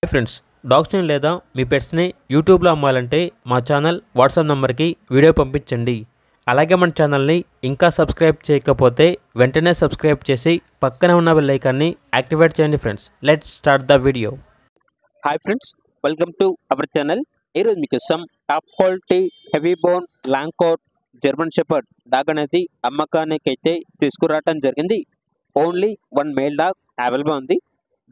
Hi friends, డాగ్స్ని లేదా మీ పెట్స్ని యూట్యూబ్లో అమ్మాలంటే మా ఛానల్ వాట్సాప్ నెంబర్కి వీడియో పంపించండి. అలాగే మన ఛానల్ని ఇంకా సబ్స్క్రైబ్ చేయకపోతే వెంటనే సబ్స్క్రైబ్ చేసి పక్కనే ఉన్న బెల్ ఐకాన్ని యాక్టివేట్ చేయండి. Friends, let's start the video. Hi friends, welcome to our channel. ఈరోజు మీకోసం top quality heavy bone long coat German shepherd dog అనేది అమ్మకానికి అయితే తీసుకురావడం జరిగింది. Only one male dog available ఉంది.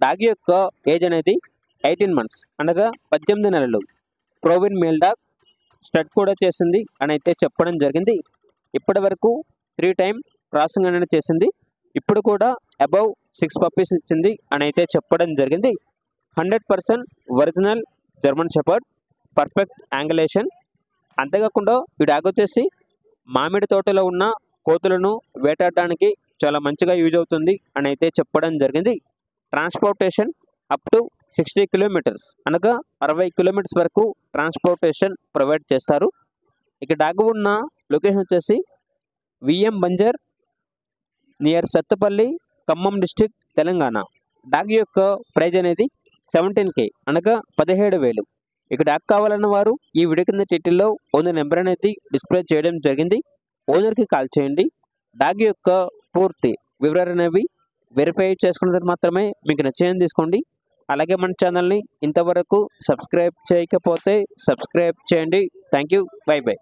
డాగ్ యొక్క ఏజ్ అనేది 18 months అనగా 18 నెలలు. ప్రోవిన్ మేల్ డాగ్, స్టడ్ కూడా చేసింది అని అయితే చెప్పడం జరిగింది. ఇప్పటి వరకు 3 times క్రాసింగ్ అనేది చేసింది. ఇప్పుడు కూడా అబౌవ్ 6 puppies ఇచ్చింది అని అయితే చెప్పడం జరిగింది. 100% original German shepherd, perfect angulation. అంతేకాకుండా ఈ డాగ్ వచ్చేసి మామిడి తోటలో ఉన్న కోతులను వేటాడడానికి చాలా మంచిగా యూజ్ అవుతుంది అని అయితే చెప్పడం జరిగింది. ట్రాన్స్పోర్టేషన్ అప్ టు 60 kilometers అనగా 60 kilometers వరకు ట్రాన్స్పోర్టేషన్ ప్రొవైడ్ చేస్తారు. ఇక డాగ్ ఉన్న లొకేషన్ వచ్చేసి VM Banjar near Sathupalli, Khammam district, Telangana. Dog యొక్క ప్రైజ్ అనేది 17K అనగా 17,000. ఇక డాగ్ కావాలన్న వారు ఈ వీడియో కింద టైటిల్లో ఓనర్ నెంబర్ అనేది డిస్ప్లే చేయడం జరిగింది. ఓనర్కి కాల్ చేయండి. డాగ్ యొక్క పూర్తి వివరాలు అనేవి వెరిఫై చేసుకున్న తర్వాత మాత్రమే మీకు నచ్చేది తీసుకోండి. అలాగే మన ఛానల్ని ఇంతవరకు సబ్స్క్రైబ్ చేయకపోతే సబ్స్క్రైబ్ చేయండి. Thank you. By by.